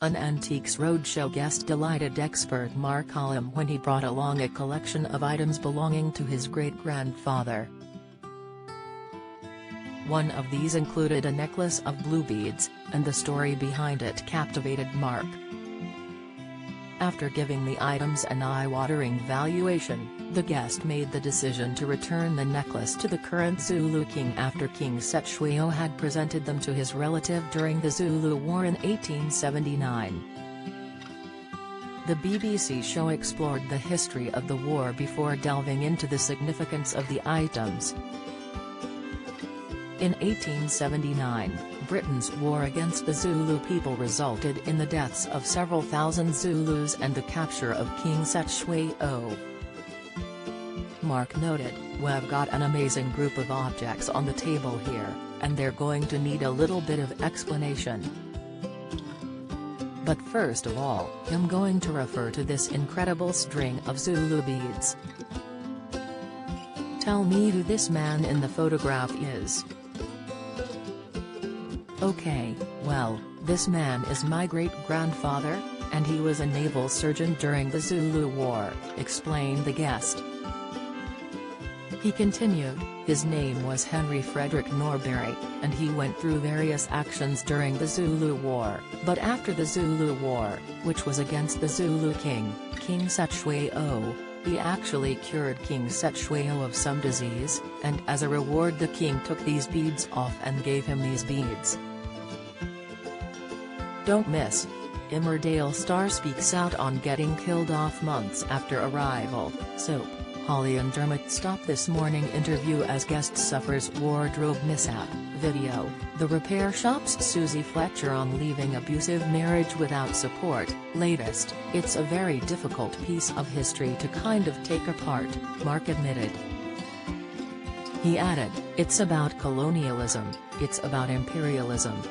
An Antiques Roadshow guest delighted expert Mark Hallam when he brought along a collection of items belonging to his great-grandfather. One of these included a necklace of blue beads, and the story behind it captivated Mark. After giving the items an eye-watering valuation, the guest made the decision to return the necklace to the current Zulu king after King Cetshwayo had presented them to his relative during the Zulu War in 1879. The BBC show explored the history of the war before delving into the significance of the items. In 1879, Britain's war against the Zulu people resulted in the deaths of several thousand Zulus and the capture of King Cetshwayo. Mark noted, "We've got an amazing group of objects on the table here, and they're going to need a little bit of explanation. But first of all, I'm going to refer to this incredible string of Zulu beads. Tell me who this man in the photograph is." "Okay, well, this man is my great-grandfather, and he was a naval surgeon during the Zulu War," explained the guest. He continued, "His name was Henry Frederick Norbury, and he went through various actions during the Zulu War, but after the Zulu War, which was against the Zulu king, King Cetshwayo, he actually cured King Cetshwayo of some disease, and as a reward the king took these beads off and gave him these beads." Don't miss. Emmerdale star speaks out on getting killed off months after arrival. Soap. Holly and Dermot stop this morning interview as guest suffers wardrobe mishap. Video. The repair shop's Susie Fletcher on leaving abusive marriage without support. Latest. It's a very difficult piece of history to kind of take apart, Mark admitted. He added, "It's about colonialism, it's about imperialism.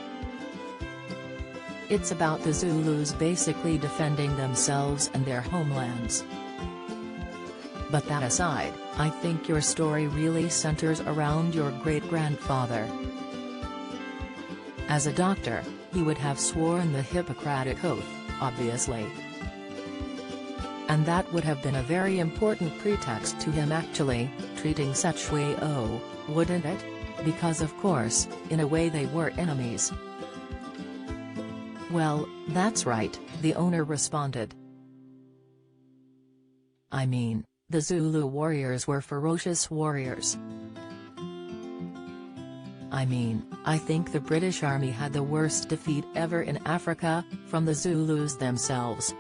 It's about the Zulus basically defending themselves and their homelands. But that aside, I think your story really centers around your great-grandfather. As a doctor, he would have sworn the Hippocratic Oath, obviously. And that would have been a very important pretext to him actually treating Cetshwayo, wouldn't it? Because of course, in a way they were enemies." "Well, that's right," the owner responded. "I mean, the Zulu warriors were ferocious warriors. I mean, I think the British Army had the worst defeat ever in Africa, from the Zulus themselves.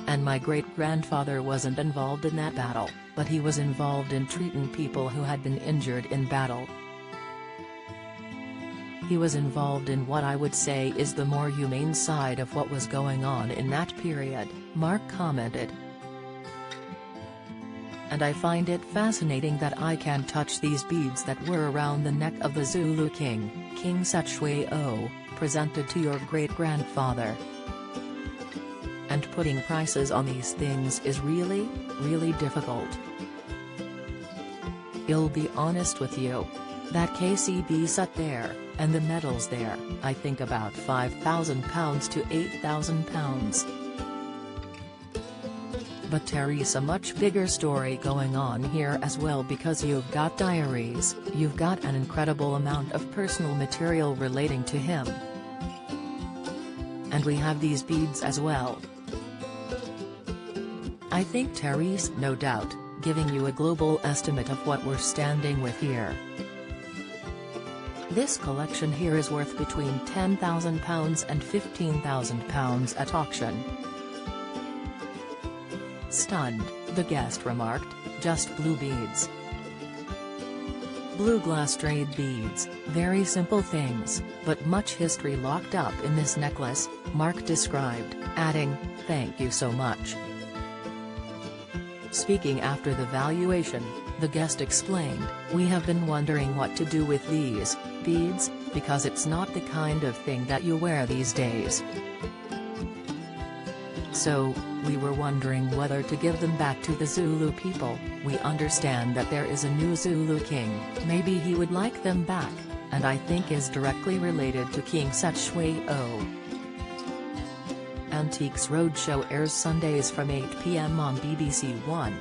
And my great-grandfather wasn't involved in that battle, but he was involved in treating people who had been injured in battle. He was involved in what I would say is the more humane side of what was going on in that period," Mark commented. "And I find it fascinating that I can touch these beads that were around the neck of the Zulu king, King Cetshwayo, presented to your great-grandfather. And putting prices on these things is really, really difficult. I'll be honest with you. That KCB set there, and the medals there, I think about £5,000 to £8,000. But Terry's a much bigger story going on here as well, because you've got diaries, you've got an incredible amount of personal material relating to him. And we have these beads as well. I think Terry's, no doubt, giving you a global estimate of what we're standing with here. This collection here is worth between £10,000 and £15,000 at auction." Stunned, the guest remarked, "Just blue beads. Blue glass-strayed beads, very simple things, but much history locked up in this necklace," Mark described, adding, "Thank you so much." Speaking after the valuation, the guest explained, "We have been wondering what to do with these beads, because it's not the kind of thing that you wear these days. So, we were wondering whether to give them back to the Zulu people. We understand that there is a new Zulu king, maybe he would like them back, and I think is directly related to King Cetshwayo." Antiques Roadshow airs Sundays from 8 p.m. on BBC One.